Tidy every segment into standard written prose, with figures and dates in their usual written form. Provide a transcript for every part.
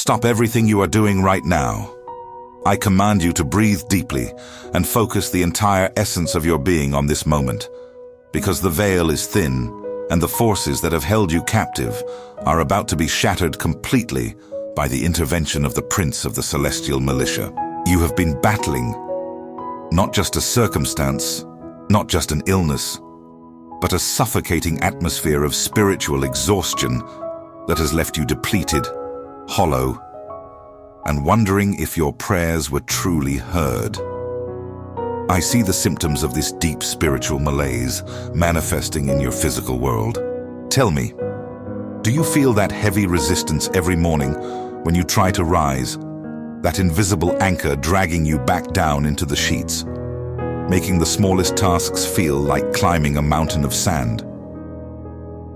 Stop everything you are doing right now. I command you to breathe deeply and focus the entire essence of your being on this moment, because the veil is thin and the forces that have held you captive are about to be shattered completely by the intervention of the Prince of the Celestial Militia. You have been battling not just a circumstance, not just an illness, but a suffocating atmosphere of spiritual exhaustion that has left you depleted, hollow, and wondering if your prayers were truly heard. I see the symptoms of this deep spiritual malaise manifesting in your physical world. Tell me, do you feel that heavy resistance every morning when you try to rise? That invisible anchor dragging you back down into the sheets, making the smallest tasks feel like climbing a mountain of sand?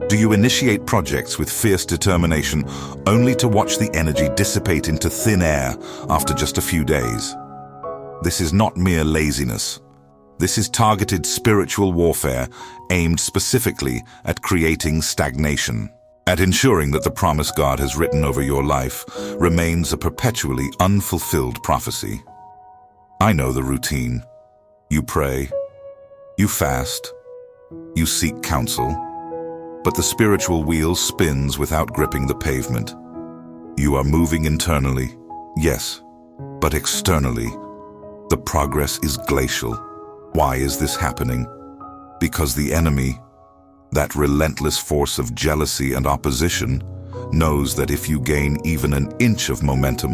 Do you initiate projects with fierce determination only to watch the energy dissipate into thin air after just a few days? This is not mere laziness. This is targeted spiritual warfare aimed specifically at creating stagnation, at ensuring that the promise God has written over your life remains a perpetually unfulfilled prophecy. I know the routine. You pray, you fast, you seek counsel, but the spiritual wheel spins without gripping the pavement. You are moving internally, yes, but externally, the progress is glacial. Why is this happening? Because the enemy, that relentless force of jealousy and opposition, knows that if you gain even an inch of momentum,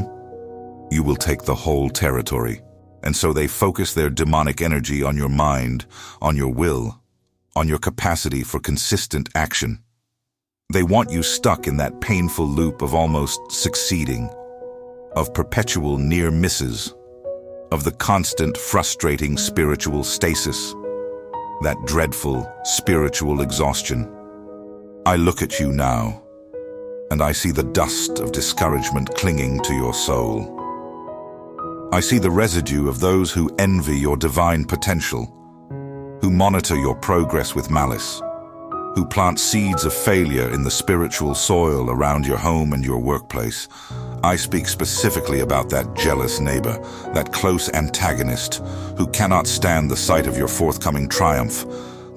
you will take the whole territory. And so they focus their demonic energy on your mind, on your will, on your capacity for consistent action. They want you stuck in that painful loop of almost succeeding, of perpetual near misses, of the constant frustrating spiritual stasis, that dreadful spiritual exhaustion. I look at you now, and I see the dust of discouragement clinging to your soul. I see the residue of those who envy your divine potential, who monitor your progress with malice, who plant seeds of failure in the spiritual soil around your home and your workplace. I speak specifically about that jealous neighbor, that close antagonist who cannot stand the sight of your forthcoming triumph,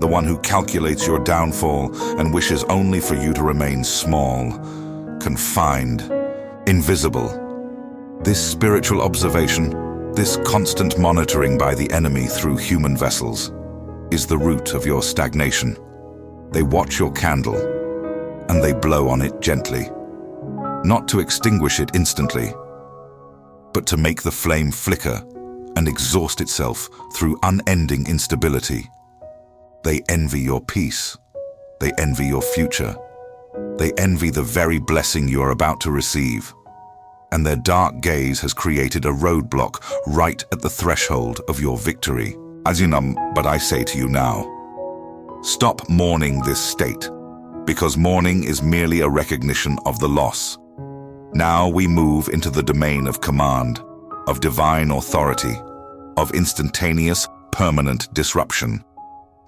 the one who calculates your downfall and wishes only for you to remain small, confined, invisible. This spiritual observation, this constant monitoring by the enemy through human vessels, is the root of your stagnation. They watch your candle, and they blow on it gently, not to extinguish it instantly, but to make the flame flicker and exhaust itself through unending instability. They envy your peace. They envy your future. They envy the very blessing you are about to receive. And their dark gaze has created a roadblock right at the threshold of your victory. But I say to you now, stop mourning this state, because mourning is merely a recognition of the loss. Now we move into the domain of command, of divine authority, of instantaneous, permanent disruption.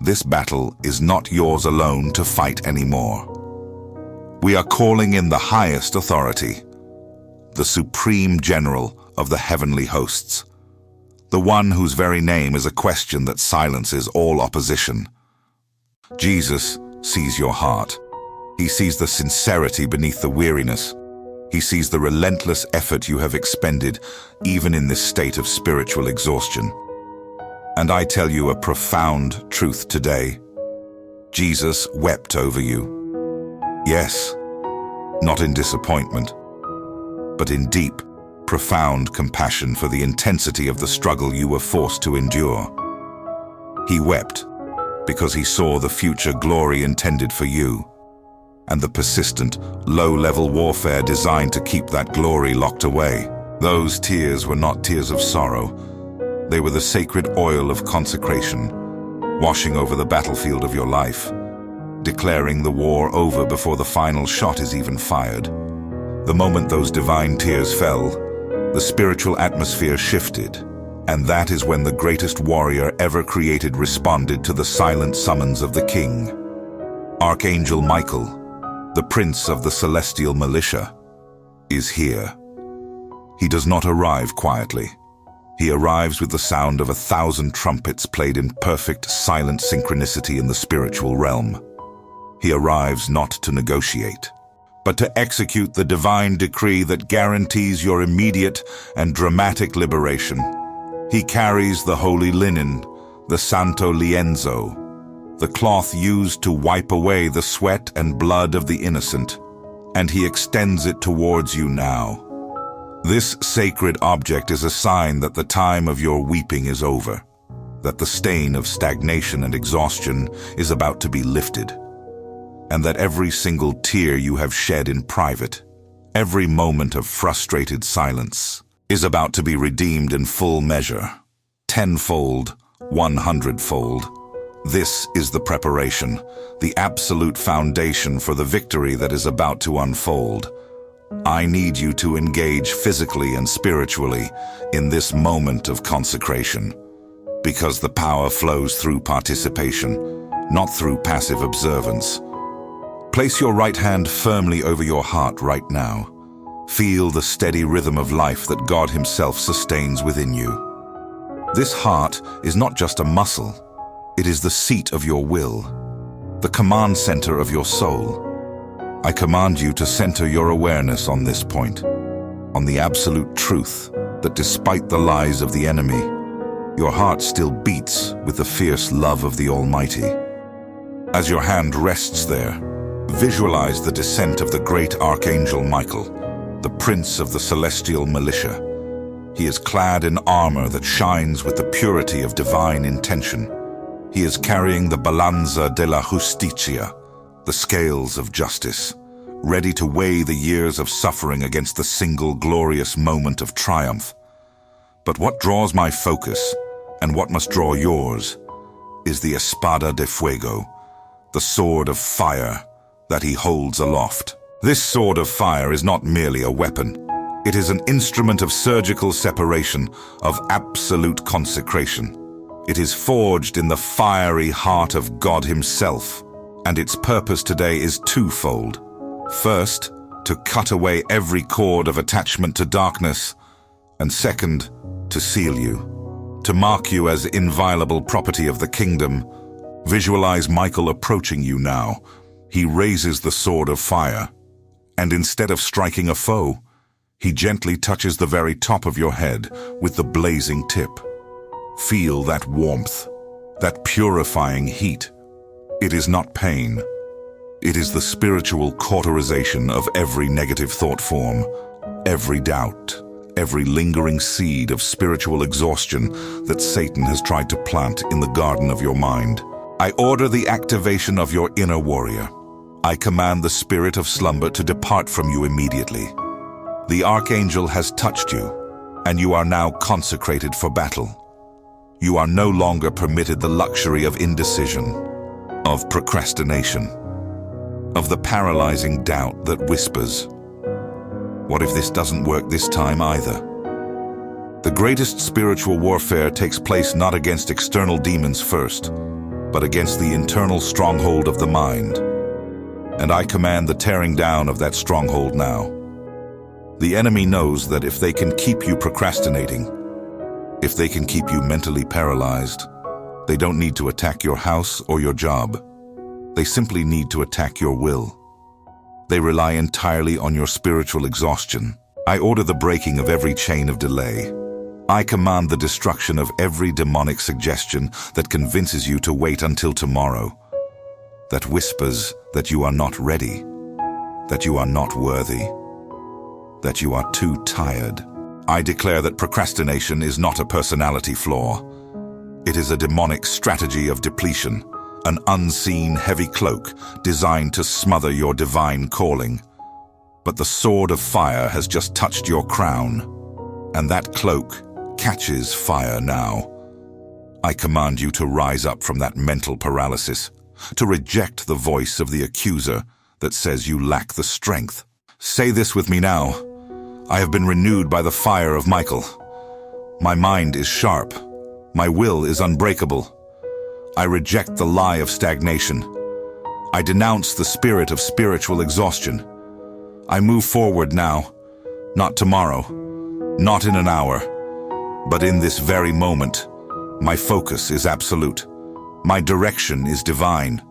This battle is not yours alone to fight anymore. We are calling in the highest authority, the supreme general of the heavenly hosts, the one whose very name is a question that silences all opposition. Jesus sees your heart. He sees the sincerity beneath the weariness. He sees the relentless effort you have expended, even in this state of spiritual exhaustion. And I tell you a profound truth today. Jesus wept over you. Yes, not in disappointment, but in deep, profound compassion for the intensity of the struggle you were forced to endure. He wept because he saw the future glory intended for you, and the persistent, low-level warfare designed to keep that glory locked away. Those tears were not tears of sorrow. They were the sacred oil of consecration, washing over the battlefield of your life, declaring the war over before the final shot is even fired. The moment those divine tears fell, the spiritual atmosphere shifted, and that is when the greatest warrior ever created responded to the silent summons of the King. Archangel Michael, the Prince of the Celestial Militia, is here. He does not arrive quietly. He arrives with the sound of 1,000 trumpets played in perfect, silent synchronicity in the spiritual realm. He arrives not to negotiate, but to execute the divine decree that guarantees your immediate and dramatic liberation. He carries the holy linen, the santo lienzo, the cloth used to wipe away the sweat and blood of the innocent, and he extends it towards you now. This sacred object is a sign that the time of your weeping is over, that the stain of stagnation and exhaustion is about to be lifted, and that every single tear you have shed in private, every moment of frustrated silence, is about to be redeemed in full measure, tenfold, 100-fold. This is the preparation, the absolute foundation for the victory that is about to unfold. I need you to engage physically and spiritually in this moment of consecration, because the power flows through participation, not through passive observance. Place your right hand firmly over your heart right now. Feel the steady rhythm of life that God Himself sustains within you. This heart is not just a muscle, it is the seat of your will, the command center of your soul. I command you to center your awareness on this point, on the absolute truth that despite the lies of the enemy, your heart still beats with the fierce love of the Almighty. As your hand rests there, visualize the descent of the great Archangel Michael, the prince of the Celestial Militia. He is clad in armor that shines with the purity of divine intention. He is carrying the balanza de la justicia, the scales of justice, ready to weigh the years of suffering against the single glorious moment of triumph. But what draws my focus, and what must draw yours, is the espada de fuego, the sword of fire that he holds aloft. This sword of fire is not merely a weapon. It is an instrument of surgical separation, of absolute consecration. It is forged in the fiery heart of God Himself, and its purpose today is twofold. First, to cut away every cord of attachment to darkness, and second, to seal you, to mark you as inviolable property of the kingdom. Visualize Michael approaching you now. He raises the sword of fire, and instead of striking a foe, he gently touches the very top of your head with the blazing tip. Feel that warmth, that purifying heat. It is not pain. It is the spiritual cauterization of every negative thought form, every doubt, every lingering seed of spiritual exhaustion that Satan has tried to plant in the garden of your mind. I order the activation of your inner warrior. I command the spirit of slumber to depart from you immediately. The Archangel has touched you, and you are now consecrated for battle. You are no longer permitted the luxury of indecision, of procrastination, of the paralyzing doubt that whispers, "What if this doesn't work this time either?" The greatest spiritual warfare takes place not against external demons first, but against the internal stronghold of the mind. And I command the tearing down of that stronghold now. The enemy knows that if they can keep you procrastinating, if they can keep you mentally paralyzed, they don't need to attack your house or your job. They simply need to attack your will. They rely entirely on your spiritual exhaustion. I order the breaking of every chain of delay. I command the destruction of every demonic suggestion that convinces you to wait until tomorrow, that whispers that you are not ready, that you are not worthy, that you are too tired. I declare that procrastination is not a personality flaw. It is a demonic strategy of depletion, an unseen heavy cloak designed to smother your divine calling. But the sword of fire has just touched your crown, and that cloak catches fire now. I command you to rise up from that mental paralysis, to reject the voice of the accuser that says you lack the strength. Say this with me now. I have been renewed by the fire of Michael. My mind is sharp. My will is unbreakable. I reject the lie of stagnation. I denounce the spirit of spiritual exhaustion. I move forward now, not tomorrow, Not in an hour, but in this very moment. My focus is absolute. My direction is divine.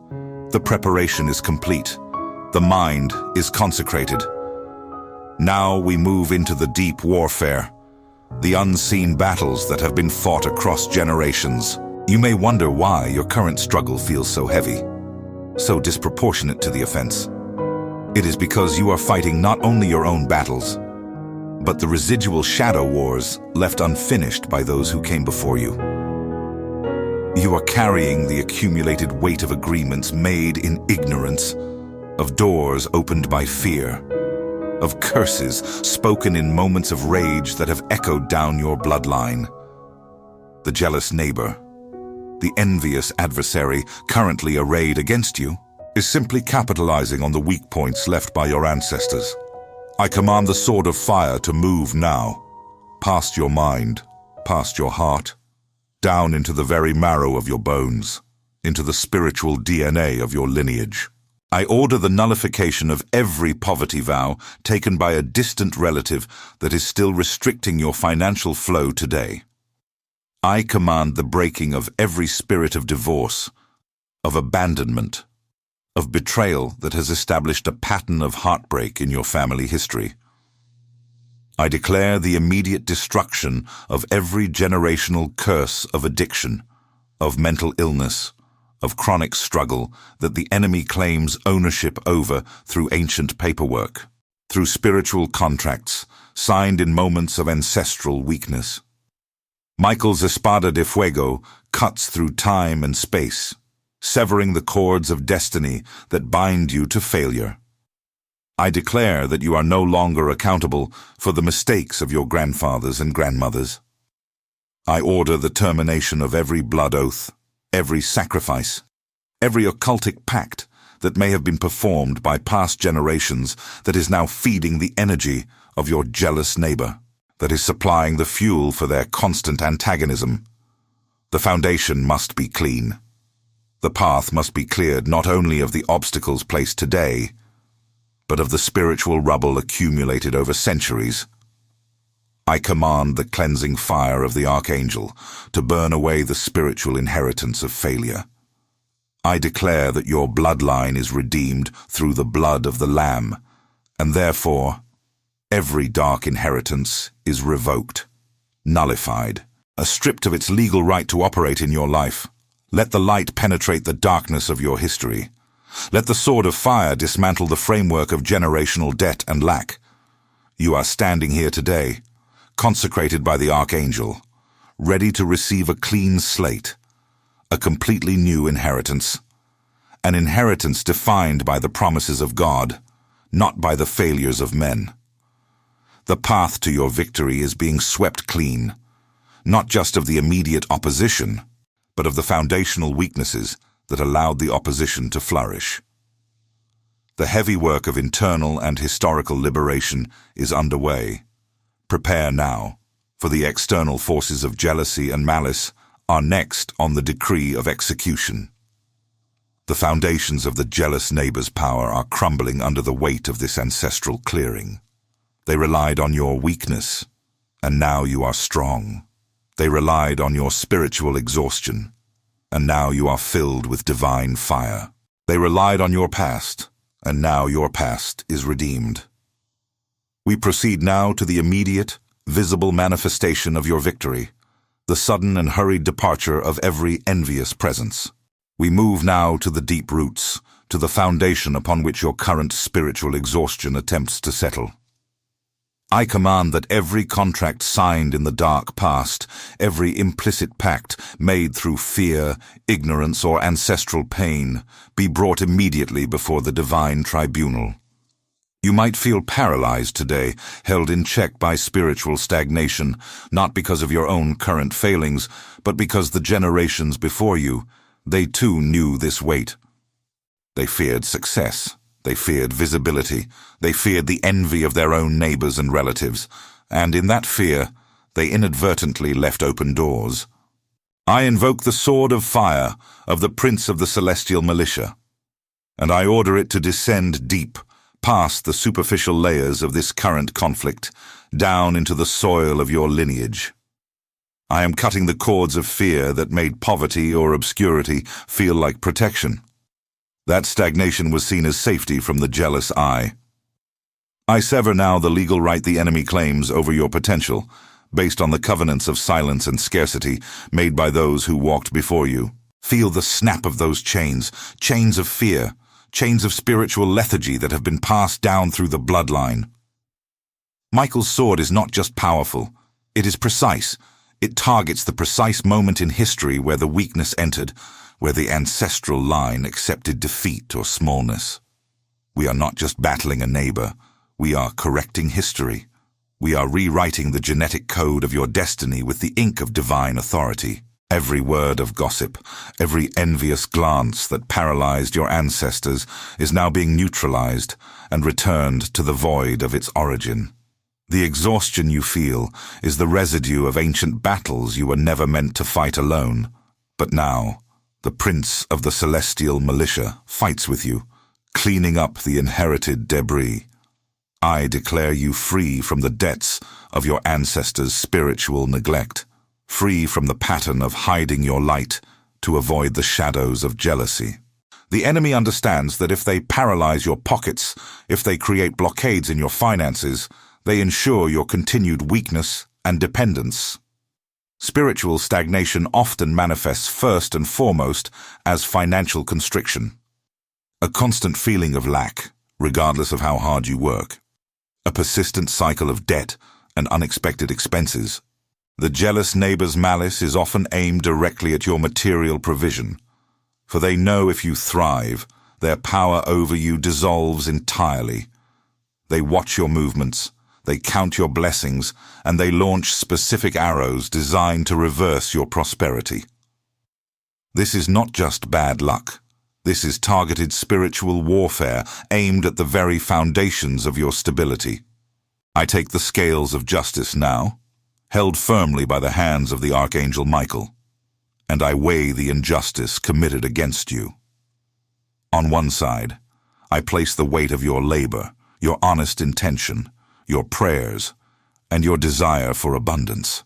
The preparation is complete. The mind is consecrated. Now we move into the deep warfare, the unseen battles that have been fought across generations. You may wonder why your current struggle feels so heavy, so disproportionate to the offense. It is because you are fighting not only your own battles, but the residual shadow wars left unfinished by those who came before you. You are carrying the accumulated weight of agreements made in ignorance, of doors opened by fear, of curses spoken in moments of rage that have echoed down your bloodline. The jealous neighbor, the envious adversary currently arrayed against you, is simply capitalizing on the weak points left by your ancestors. I command the sword of fire to move now, past your mind, past your heart, down into the very marrow of your bones, into the spiritual DNA of your lineage. I order the nullification of every poverty vow taken by a distant relative that is still restricting your financial flow today. I command the breaking of every spirit of divorce, of abandonment, of betrayal that has established a pattern of heartbreak in your family history. I declare the immediate destruction of every generational curse of addiction, of mental illness, of chronic struggle that the enemy claims ownership over through ancient paperwork, through spiritual contracts signed in moments of ancestral weakness. Michael's espada de fuego cuts through time and space, severing the cords of destiny that bind you to failure. I declare that you are no longer accountable for the mistakes of your grandfathers and grandmothers. I order the termination of every blood oath, every sacrifice, every occultic pact that may have been performed by past generations that is now feeding the energy of your jealous neighbor, that is supplying the fuel for their constant antagonism. The foundation must be clean. The path must be cleared not only of the obstacles placed today, but of the spiritual rubble accumulated over centuries. I command the cleansing fire of the Archangel to burn away the spiritual inheritance of failure. I declare that your bloodline is redeemed through the blood of the Lamb, and therefore every dark inheritance is revoked, nullified, stripped of its legal right to operate in your life. Let the light penetrate the darkness of your history. Let the sword of fire dismantle the framework of generational debt and lack. You are standing here today, consecrated by the Archangel, ready to receive a clean slate, a completely new inheritance, an inheritance defined by the promises of God, not by the failures of men. The path to your victory is being swept clean, not just of the immediate opposition, but of the foundational weaknesses that allowed the opposition to flourish. The heavy work of internal and historical liberation is underway. Prepare now, for the external forces of jealousy and malice are next on the decree of execution. The foundations of the jealous neighbor's power are crumbling under the weight of this ancestral clearing. They relied on your weakness, and now you are strong. They relied on your spiritual exhaustion, and now you are filled with divine fire. They relied on your past, and now your past is redeemed. We proceed now to the immediate, visible manifestation of your victory, the sudden and hurried departure of every envious presence. We move now to the deep roots, to the foundation upon which your current spiritual exhaustion attempts to settle. I command that every contract signed in the dark past, every implicit pact made through fear, ignorance, or ancestral pain, be brought immediately before the divine tribunal. You might feel paralyzed today, held in check by spiritual stagnation, not because of your own current failings, but because the generations before you, they too knew this weight. They feared success. They feared visibility. They feared the envy of their own neighbors and relatives, and in that fear, they inadvertently left open doors. I invoke the sword of fire of the Prince of the Celestial Militia, and I order it to descend deep, past the superficial layers of this current conflict, down into the soil of your lineage. I am cutting the cords of fear that made poverty or obscurity feel like protection. That stagnation was seen as safety from the jealous eye. I sever now the legal right the enemy claims over your potential, based on the covenants of silence and scarcity made by those who walked before you. Feel the snap of those chains, chains of fear, chains of spiritual lethargy that have been passed down through the bloodline. Michael's sword is not just powerful, it is precise. It targets the precise moment in history where the weakness entered, where the ancestral line accepted defeat or smallness. We are not just battling a neighbor, we are correcting history. We are rewriting the genetic code of your destiny with the ink of divine authority. Every word of gossip, every envious glance that paralyzed your ancestors is now being neutralized and returned to the void of its origin. The exhaustion you feel is the residue of ancient battles you were never meant to fight alone. But now, the Prince of the Celestial Militia fights with you, cleaning up the inherited debris. I declare you free from the debts of your ancestors' spiritual neglect, free from the pattern of hiding your light to avoid the shadows of jealousy. The enemy understands that if they paralyze your pockets, if they create blockades in your finances, they ensure your continued weakness and dependence. Spiritual stagnation often manifests first and foremost as financial constriction. A constant feeling of lack, regardless of how hard you work. A persistent cycle of debt and unexpected expenses. The jealous neighbor's malice is often aimed directly at your material provision, for they know if you thrive, their power over you dissolves entirely. They watch your movements, they count your blessings, and they launch specific arrows designed to reverse your prosperity. This is not just bad luck. This is targeted spiritual warfare aimed at the very foundations of your stability. I take the scales of justice now, held firmly by the hands of the Archangel Michael, and I weigh the injustice committed against you. On one side, I place the weight of your labor, your honest intention, your prayers, and your desire for abundance.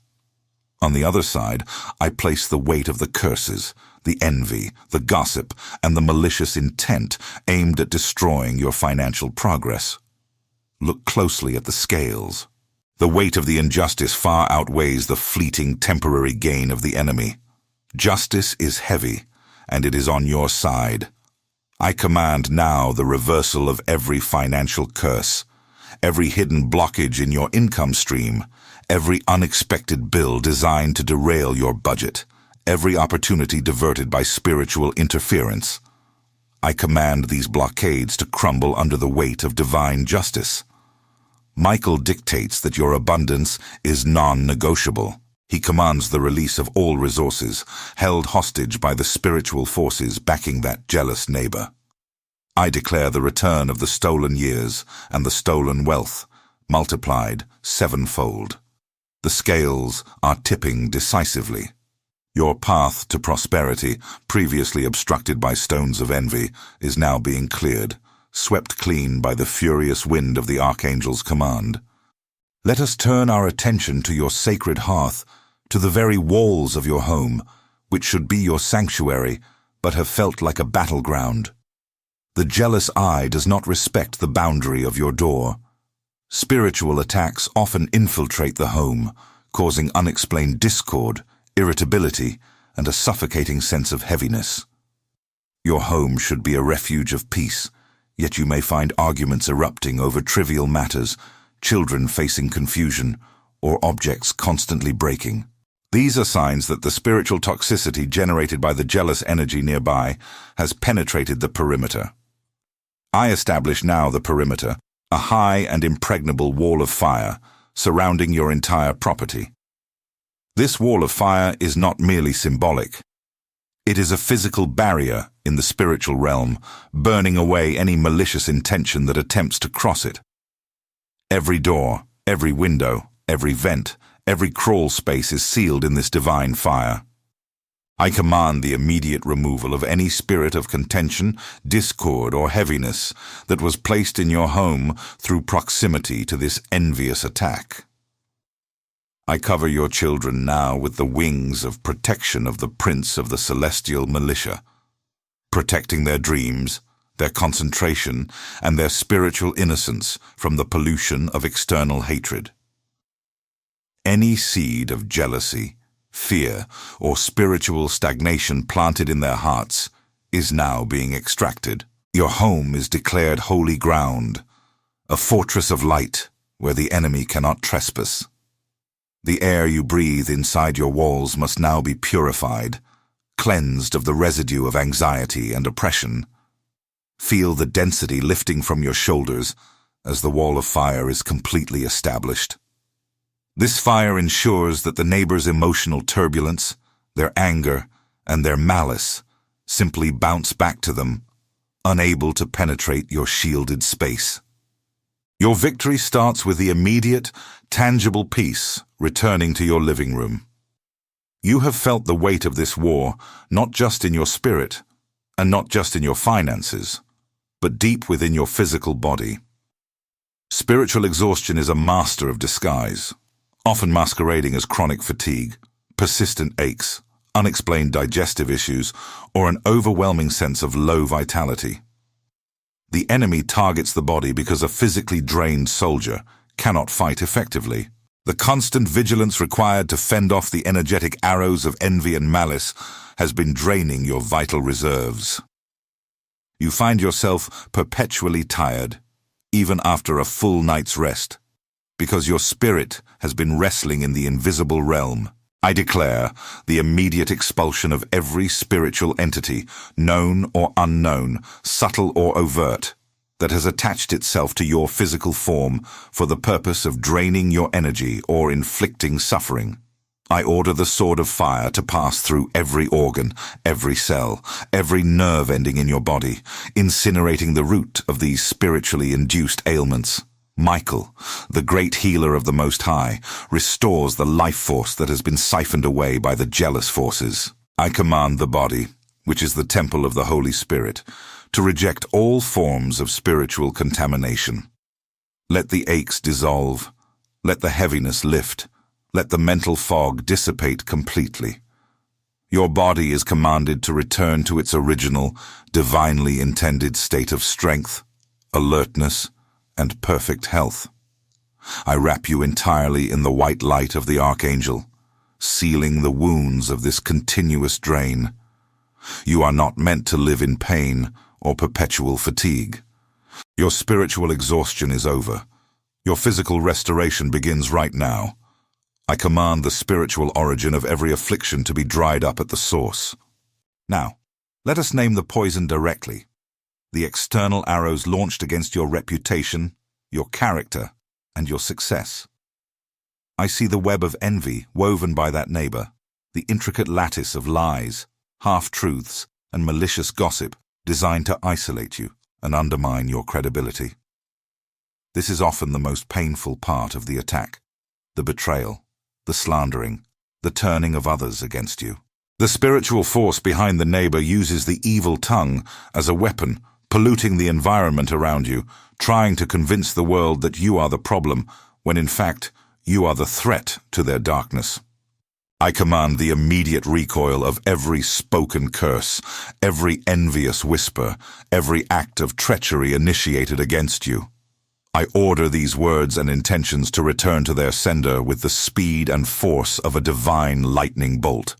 On the other side, I place the weight of the curses, the envy, the gossip, and the malicious intent aimed at destroying your financial progress. Look closely at the scales. The weight of the injustice far outweighs the fleeting temporary gain of the enemy. Justice is heavy, and it is on your side. I command now the reversal of every financial curse, every hidden blockage in your income stream, every unexpected bill designed to derail your budget, every opportunity diverted by spiritual interference. I command these blockades to crumble under the weight of divine justice. Michael dictates that your abundance is non-negotiable. He commands the release of all resources held hostage by the spiritual forces backing that jealous neighbor. I declare the return of the stolen years and the stolen wealth, multiplied sevenfold. The scales are tipping decisively. Your path to prosperity, previously obstructed by stones of envy, is now being cleared, swept clean by the furious wind of the Archangel's command. Let us turn our attention to your sacred hearth, to the very walls of your home, which should be your sanctuary, but have felt like a battleground. The jealous eye does not respect the boundary of your door. Spiritual attacks often infiltrate the home, causing unexplained discord, irritability, and a suffocating sense of heaviness. Your home should be a refuge of peace, yet you may find arguments erupting over trivial matters, children facing confusion, or objects constantly breaking. These are signs that the spiritual toxicity generated by the jealous energy nearby has penetrated the perimeter. I establish now the perimeter, a high and impregnable wall of fire surrounding your entire property. This wall of fire is not merely symbolic. It is a physical barrier in the spiritual realm, burning away any malicious intention that attempts to cross it. Every door, every window, every vent, every crawl space is sealed in this divine fire. I command the immediate removal of any spirit of contention, discord, or heaviness that was placed in your home through proximity to this envious attack. I cover your children now with the wings of protection of the Prince of the Celestial Militia, protecting their dreams, their concentration, and their spiritual innocence from the pollution of external hatred. Any seed of jealousy, fear, or spiritual stagnation planted in their hearts is now being extracted. Your home is declared holy ground, a fortress of light where the enemy cannot trespass. The air you breathe inside your walls must now be purified, cleansed of the residue of anxiety and oppression. Feel the density lifting from your shoulders as the wall of fire is completely established. This fire ensures that the neighbor's emotional turbulence, their anger, and their malice simply bounce back to them, unable to penetrate your shielded space. Your victory starts with the immediate, tangible peace returning to your living room. You have felt the weight of this war not just in your spirit, and not just in your finances, but deep within your physical body. Spiritual exhaustion is a master of disguise, often masquerading as chronic fatigue, persistent aches, unexplained digestive issues, or an overwhelming sense of low vitality. The enemy targets the body because a physically drained soldier cannot fight effectively. The constant vigilance required to fend off the energetic arrows of envy and malice has been draining your vital reserves. You find yourself perpetually tired, even after a full night's rest, because your spirit has been wrestling in the invisible realm. I declare the immediate expulsion of every spiritual entity, known or unknown, subtle or overt, that has attached itself to your physical form for the purpose of draining your energy or inflicting suffering. I order the sword of fire to pass through every organ, every cell, every nerve ending in your body, incinerating the root of these spiritually induced ailments. Michael, the great healer of the Most High, restores the life force that has been siphoned away by the jealous forces. I command the body, which is the temple of the Holy Spirit, to reject all forms of spiritual contamination. Let the aches dissolve, let the heaviness lift, let the mental fog dissipate completely. Your body is commanded to return to its original, divinely intended state of strength, alertness, and perfect health. I wrap you entirely in the white light of the Archangel, sealing the wounds of this continuous drain. You are not meant to live in pain or perpetual fatigue. Your spiritual exhaustion is over. Your physical restoration begins right now. I command the spiritual origin of every affliction to be dried up at the source. Now, let us name the poison directly. The external arrows launched against your reputation, your character, and your success. I see the web of envy woven by that neighbor, the intricate lattice of lies, half-truths, and malicious gossip designed to isolate you and undermine your credibility. This is often the most painful part of the attack, the betrayal, the slandering, the turning of others against you. The spiritual force behind the neighbor uses the evil tongue as a weapon, polluting the environment around you, trying to convince the world that you are the problem, when in fact, you are the threat to their darkness. I command the immediate recoil of every spoken curse, every envious whisper, every act of treachery initiated against you. I order these words and intentions to return to their sender with the speed and force of a divine lightning bolt.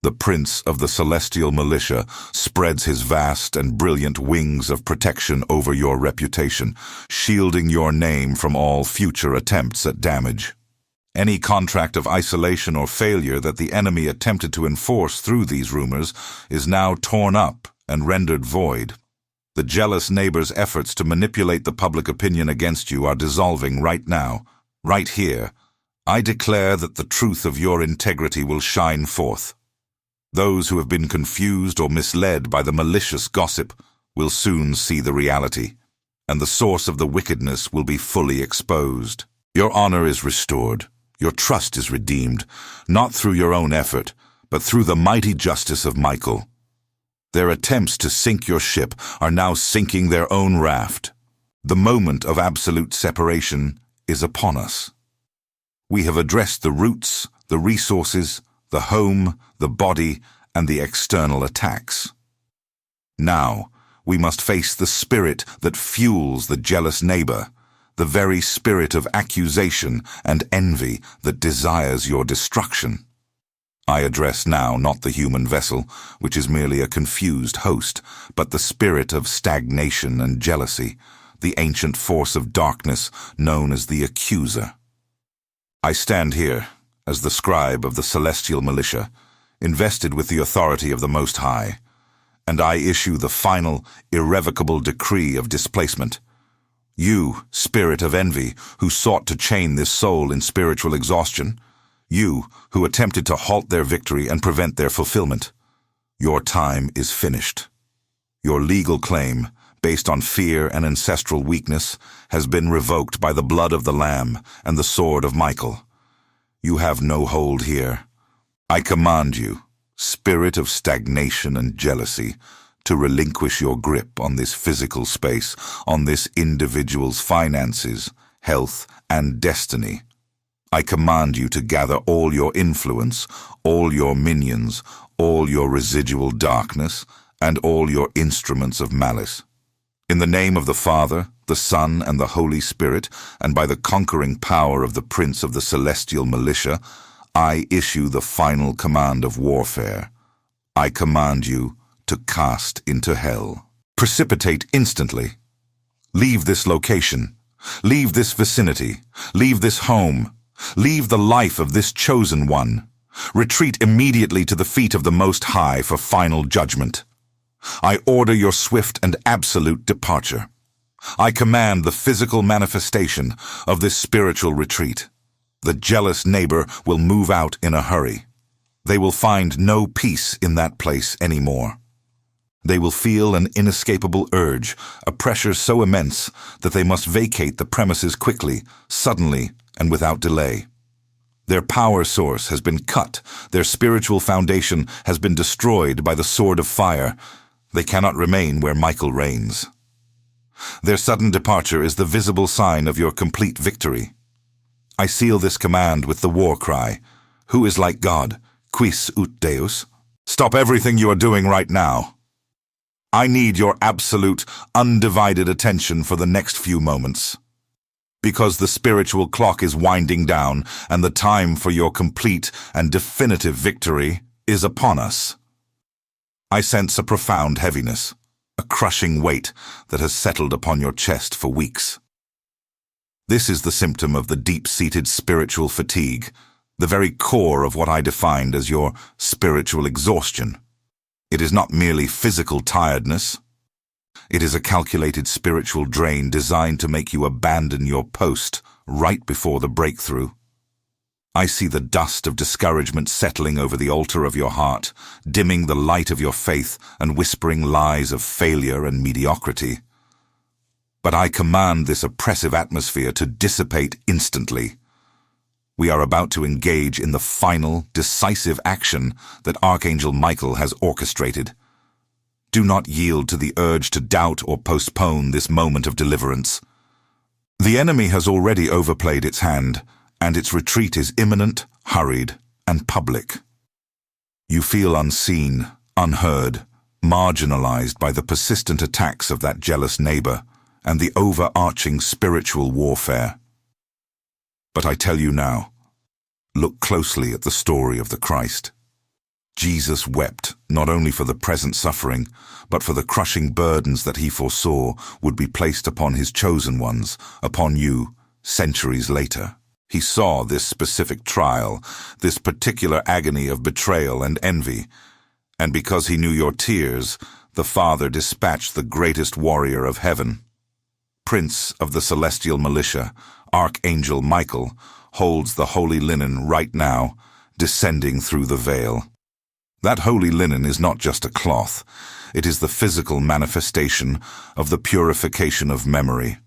The Prince of the Celestial Militia spreads his vast and brilliant wings of protection over your reputation, shielding your name from all future attempts at damage. Any contract of isolation or failure that the enemy attempted to enforce through these rumors is now torn up and rendered void. The jealous neighbor's efforts to manipulate the public opinion against you are dissolving right now, right here. I declare that the truth of your integrity will shine forth. Those who have been confused or misled by the malicious gossip will soon see the reality, and the source of the wickedness will be fully exposed. Your honor is restored, your trust is redeemed, not through your own effort, but but through the mighty justice of Michael. Their attempts to sink your ship are now sinking their own raft. The moment of absolute separation is upon us. We have addressed the roots, the resources, the home, the body, and the external attacks. Now, we must face the spirit that fuels the jealous neighbor, the very spirit of accusation and envy that desires your destruction. I address now not the human vessel, which is merely a confused host, but the spirit of stagnation and jealousy, the ancient force of darkness known as the accuser. I stand here as the scribe of the Celestial Militia, invested with the authority of the Most High, and I issue the final, irrevocable decree of displacement. You, spirit of envy, who sought to chain this soul in spiritual exhaustion, you, who attempted to halt their victory and prevent their fulfillment, your time is finished. Your legal claim, based on fear and ancestral weakness, has been revoked by the blood of the Lamb and the sword of Michael. You have no hold here. I command you, spirit of stagnation and jealousy, to relinquish your grip on this physical space, on this individual's finances, health, and destiny. I command you to gather all your influence, all your minions, all your residual darkness, and all your instruments of malice. In the name of the Father, the Son, and the Holy Spirit, and by the conquering power of the Prince of the Celestial Militia, I issue the final command of warfare. I command you to cast into hell. Precipitate instantly. Leave this location. Leave this vicinity. Leave this home. Leave the life of this chosen one. Retreat immediately to the feet of the Most High for final judgment. I order your swift and absolute departure. I command the physical manifestation of this spiritual retreat. The jealous neighbor will move out in a hurry. They will find no peace in that place anymore. They will feel an inescapable urge, a pressure so immense that they must vacate the premises quickly, suddenly, and without delay. Their power source has been cut. Their spiritual foundation has been destroyed by the sword of fire. They cannot remain where Michael reigns. Their sudden departure is the visible sign of your complete victory. I seal this command with the war cry, "Who is like God? Quis ut Deus?" Stop everything you are doing right now. I need your absolute, undivided attention for the next few moments. Because the spiritual clock is winding down and the time for your complete and definitive victory is upon us. I sense a profound heaviness, a crushing weight that has settled upon your chest for weeks. This is the symptom of the deep-seated spiritual fatigue, the very core of what I defined as your spiritual exhaustion. It is not merely physical tiredness. It is a calculated spiritual drain designed to make you abandon your post right before the breakthrough. I see the dust of discouragement settling over the altar of your heart, dimming the light of your faith and whispering lies of failure and mediocrity. But I command this oppressive atmosphere to dissipate instantly. We are about to engage in the final, decisive action that Archangel Michael has orchestrated. Do not yield to the urge to doubt or postpone this moment of deliverance. The enemy has already overplayed its hand, and its retreat is imminent, hurried, and public. You feel unseen, unheard, marginalized by the persistent attacks of that jealous neighbor and the overarching spiritual warfare. But I tell you now, look closely at the story of the Christ. Jesus wept not only for the present suffering, but for the crushing burdens that he foresaw would be placed upon his chosen ones, upon you, centuries later. He saw this specific trial, this particular agony of betrayal and envy, and because he knew your tears, the Father dispatched the greatest warrior of heaven. Prince of the Celestial Militia, Archangel Michael, holds the holy linen right now, descending through the veil. That holy linen is not just a cloth. It is the physical manifestation of the purification of memory.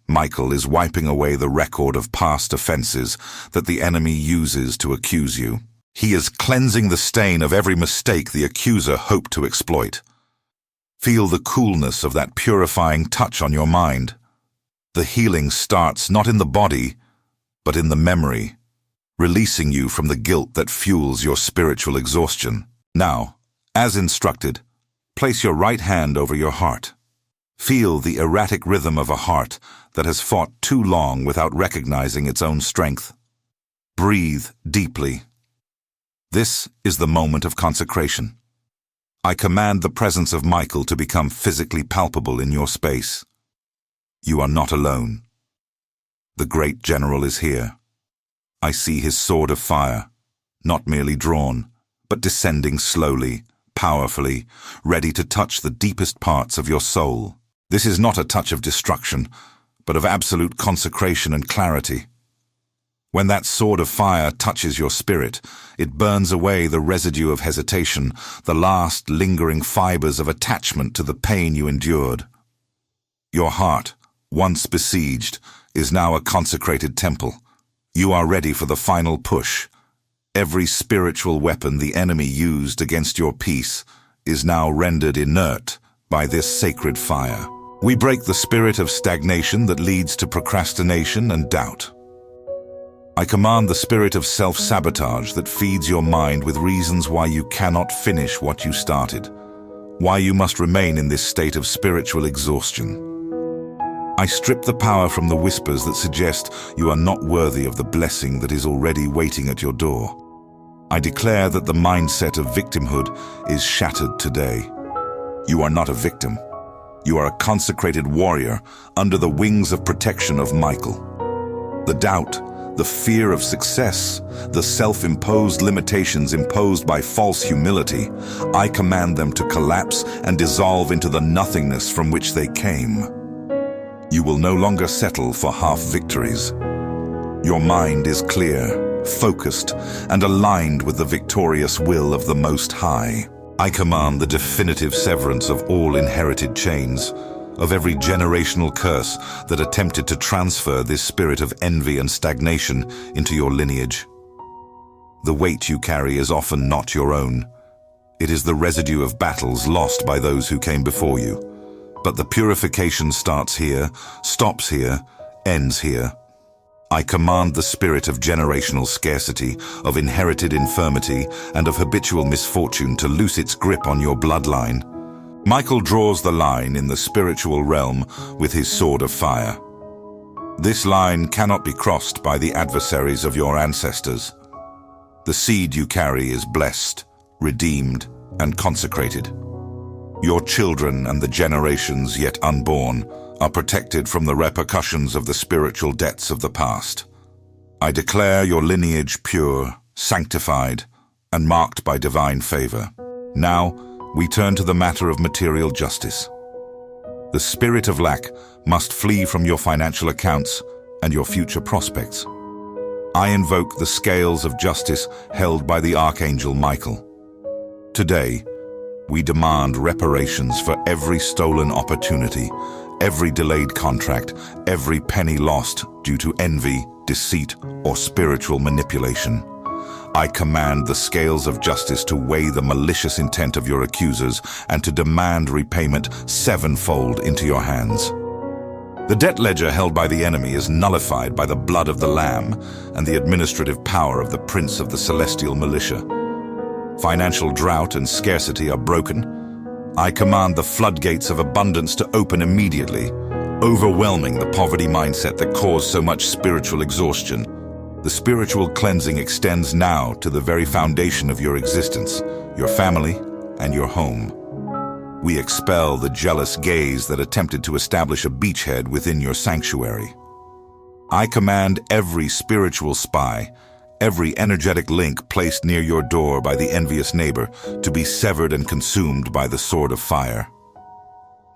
Michael is wiping away the record of past offenses that the enemy uses to accuse you. He is cleansing the stain of every mistake the accuser hoped to exploit. Feel the coolness of that purifying touch on your mind. The healing starts not in the body, but in the memory, releasing you from the guilt that fuels your spiritual exhaustion. Now, as instructed, place your right hand over your heart. Feel the erratic rhythm of a heart that has fought too long without recognizing its own strength. Breathe deeply. This is the moment of consecration. I command the presence of Michael to become physically palpable in your space. You are not alone. The great general is here. I see his sword of fire, not merely drawn, but descending slowly, powerfully, ready to touch the deepest parts of your soul. This is not a touch of destruction, but of absolute consecration and clarity. When that sword of fire touches your spirit, it burns away the residue of hesitation, the last lingering fibers of attachment to the pain you endured. Your heart, once besieged, is now a consecrated temple. You are ready for the final push. Every spiritual weapon the enemy used against your peace is now rendered inert by this sacred fire. We break the spirit of stagnation that leads to procrastination and doubt. I command the spirit of self-sabotage that feeds your mind with reasons why you cannot finish what you started, why you must remain in this state of spiritual exhaustion. I strip the power from the whispers that suggest you are not worthy of the blessing that is already waiting at your door. I declare that the mindset of victimhood is shattered today. You are not a victim. You are a consecrated warrior under the wings of protection of Michael. The doubt, the fear of success, the self-imposed limitations imposed by false humility, I command them to collapse and dissolve into the nothingness from which they came. You will no longer settle for half victories. Your mind is clear, focused, and aligned with the victorious will of the Most High. I command the definitive severance of all inherited chains, of every generational curse that attempted to transfer this spirit of envy and stagnation into your lineage. The weight you carry is often not your own. It is the residue of battles lost by those who came before you. But the purification starts here, stops here, ends here. I command the spirit of generational scarcity, of inherited infirmity, and of habitual misfortune to loose its grip on your bloodline. Michael draws the line in the spiritual realm with his sword of fire. This line cannot be crossed by the adversaries of your ancestors. The seed you carry is blessed, redeemed, and consecrated. Your children and the generations yet unborn are protected from the repercussions of the spiritual debts of the past. I declare your lineage pure, sanctified, and marked by divine favor. Now, we turn to the matter of material justice. The spirit of lack must flee from your financial accounts and your future prospects. I invoke the scales of justice held by the Archangel Michael. Today, we demand reparations for every stolen opportunity, every delayed contract, every penny lost due to envy, deceit, or spiritual manipulation. I command the scales of justice to weigh the malicious intent of your accusers and to demand repayment sevenfold into your hands. The debt ledger held by the enemy is nullified by the blood of the Lamb and the administrative power of the Prince of the Celestial Militia. Financial drought and scarcity are broken. I command the floodgates of abundance to open immediately, overwhelming the poverty mindset that caused so much spiritual exhaustion. The spiritual cleansing extends now to the very foundation of your existence, your family, and your home. We expel the jealous gaze that attempted to establish a beachhead within your sanctuary. I command every spiritual spy, every energetic link placed near your door by the envious neighbor to be severed and consumed by the sword of fire.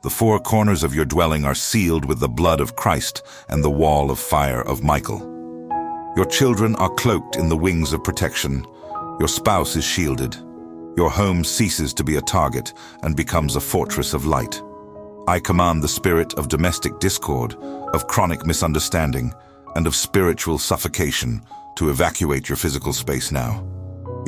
The four corners of your dwelling are sealed with the blood of Christ and the wall of fire of Michael. Your children are cloaked in the wings of protection. Your spouse is shielded. Your home ceases to be a target and becomes a fortress of light. I command the spirit of domestic discord, of chronic misunderstanding, and of spiritual suffocation to evacuate your physical space now.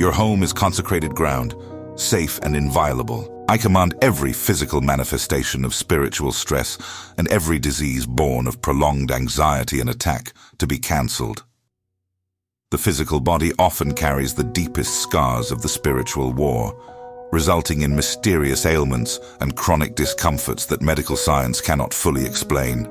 Your home is consecrated ground, safe and inviolable. I command every physical manifestation of spiritual stress and every disease born of prolonged anxiety and attack to be cancelled. The physical body often carries the deepest scars of the spiritual war, resulting in mysterious ailments and chronic discomforts that medical science cannot fully explain.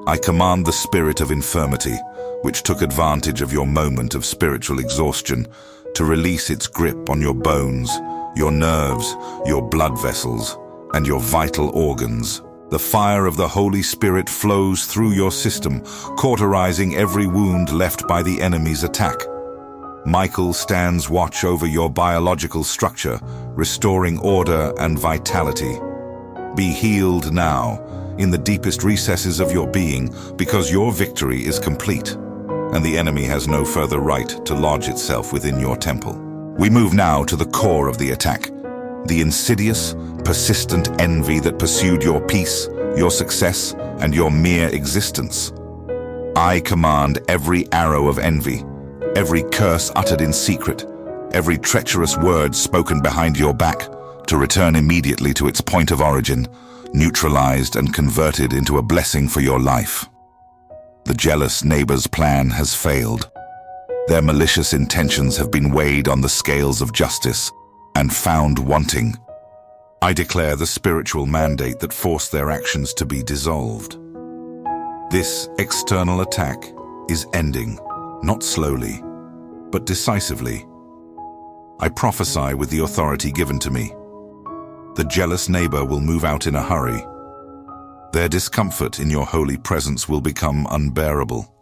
I command the spirit of infirmity, which took advantage of your moment of spiritual exhaustion, to release its grip on your bones, your nerves, your blood vessels, and your vital organs. The fire of the Holy Spirit flows through your system, cauterizing every wound left by the enemy's attack. Michael stands watch over your biological structure, restoring order and vitality. Be healed now, in the deepest recesses of your being, because your victory is complete, and the enemy has no further right to lodge itself within your temple. We move now to the core of the attack, the insidious, persistent envy that pursued your peace, your success, and your mere existence. I command every arrow of envy, every curse uttered in secret, every treacherous word spoken behind your back, to return immediately to its point of origin, neutralized and converted into a blessing for your life. The jealous neighbor's plan has failed. Their malicious intentions have been weighed on the scales of justice and found wanting. I declare the spiritual mandate that forced their actions to be dissolved. This external attack is ending, not slowly, but decisively. I prophesy with the authority given to me. The jealous neighbor will move out in a hurry. Their discomfort in your holy presence will become unbearable.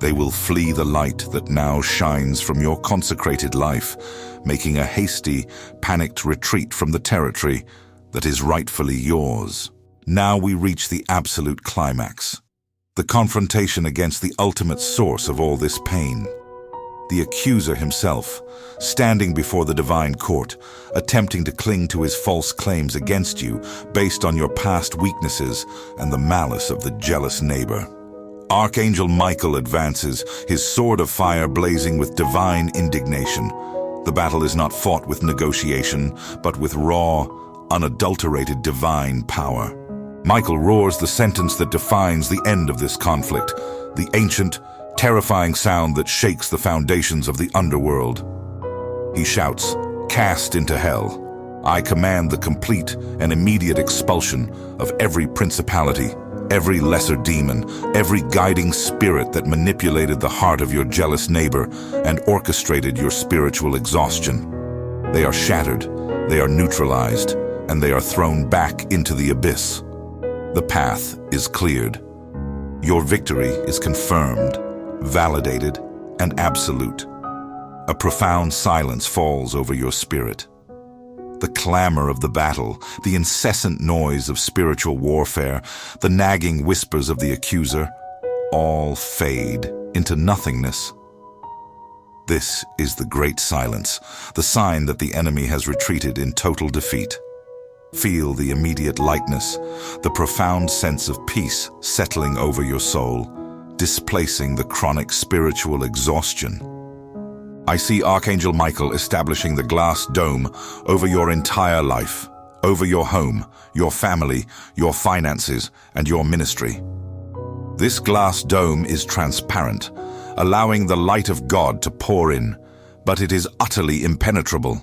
They will flee the light that now shines from your consecrated life, making a hasty, panicked retreat from the territory that is rightfully yours. Now we reach the absolute climax, the confrontation against the ultimate source of all this pain. The accuser himself, standing before the divine court, attempting to cling to his false claims against you based on your past weaknesses and the malice of the jealous neighbor. Archangel Michael advances, his sword of fire blazing with divine indignation. The battle is not fought with negotiation, but with raw, unadulterated divine power. Michael roars the sentence that defines the end of this conflict, the ancient, terrifying sound that shakes the foundations of the underworld. He shouts, "Cast into hell. I command the complete and immediate expulsion of every principality, every lesser demon, every guiding spirit that manipulated the heart of your jealous neighbor and orchestrated your spiritual exhaustion. They are shattered, they are neutralized, and they are thrown back into the abyss. The path is cleared. Your victory is confirmed, validated, and absolute. A profound silence falls over your spirit. The clamor of the battle, the incessant noise of spiritual warfare, the nagging whispers of the accuser, all fade into nothingness. This is the great silence, the sign that the enemy has retreated in total defeat. Feel the immediate lightness, the profound sense of peace settling over your soul, displacing the chronic spiritual exhaustion. I see Archangel Michael establishing the glass dome over your entire life, over your home, your family, your finances, and your ministry. This glass dome is transparent, allowing the light of God to pour in, but it is utterly impenetrable.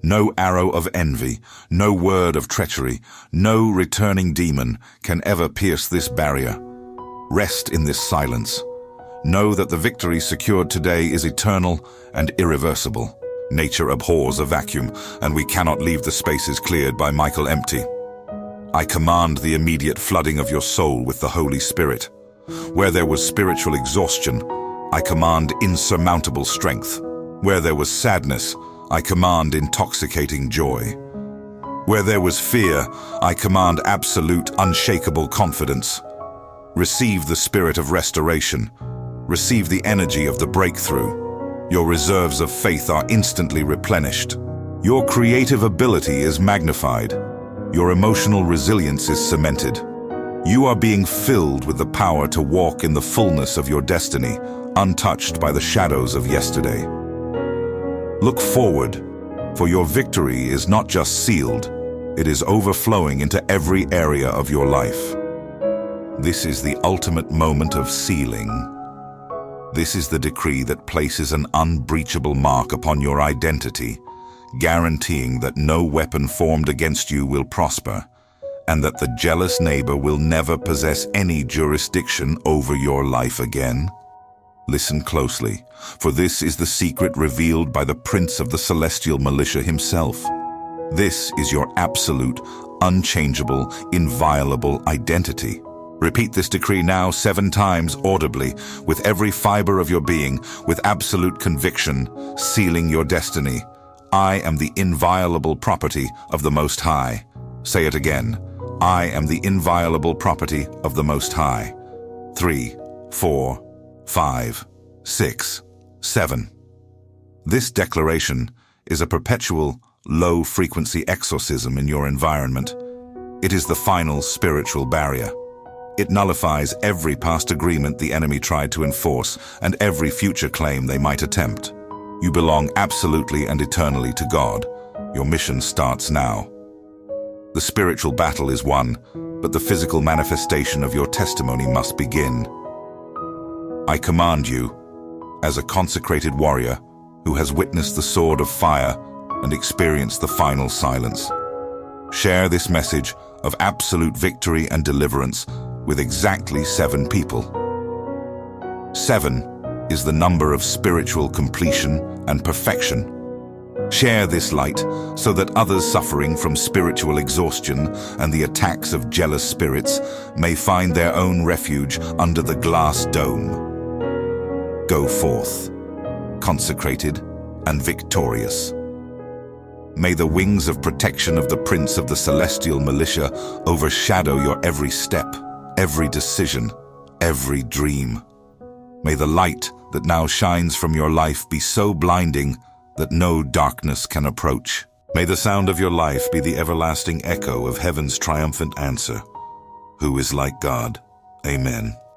No arrow of envy, no word of treachery, no returning demon can ever pierce this barrier. Rest in this silence. Know that the victory secured today is eternal and irreversible. Nature abhors a vacuum, and we cannot leave the spaces cleared by Michael empty. I command the immediate flooding of your soul with the Holy Spirit. Where there was spiritual exhaustion, I command insurmountable strength. Where there was sadness, I command intoxicating joy. Where there was fear, I command absolute, unshakable confidence. Receive the spirit of restoration. Receive the energy of the breakthrough. Your reserves of faith are instantly replenished. Your creative ability is magnified. Your emotional resilience is cemented. You are being filled with the power to walk in the fullness of your destiny, untouched by the shadows of yesterday. Look forward, for your victory is not just sealed, it is overflowing into every area of your life. This is the ultimate moment of sealing. This is the decree that places an unbreachable mark upon your identity, guaranteeing that no weapon formed against you will prosper, and that the jealous neighbor will never possess any jurisdiction over your life again. Listen closely, for this is the secret revealed by the Prince of the Celestial Militia himself. This is your absolute, unchangeable, inviolable identity. Repeat this decree now 7 times audibly, with every fiber of your being, with absolute conviction, sealing your destiny. I am the inviolable property of the Most High. Say it again. I am the inviolable property of the Most High. 3, 4, 5, 6, 7. This declaration is a perpetual, low-frequency exorcism in your environment. It is the final spiritual barrier. It nullifies every past agreement the enemy tried to enforce and every future claim they might attempt. You belong absolutely and eternally to God. Your mission starts now. The spiritual battle is won, but the physical manifestation of your testimony must begin. I command you, as a consecrated warrior who has witnessed the sword of fire and experienced the final silence, share this message of absolute victory and deliverance with exactly 7 people. 7 is the number of spiritual completion and perfection. Share this light so that others suffering from spiritual exhaustion and the attacks of jealous spirits may find their own refuge under the glass dome. Go forth, consecrated and victorious. May the wings of protection of the Prince of the Celestial Militia overshadow your every step, every decision, every dream. May the light that now shines from your life be so blinding that no darkness can approach. May the sound of your life be the everlasting echo of heaven's triumphant answer. Who is like God? Amen.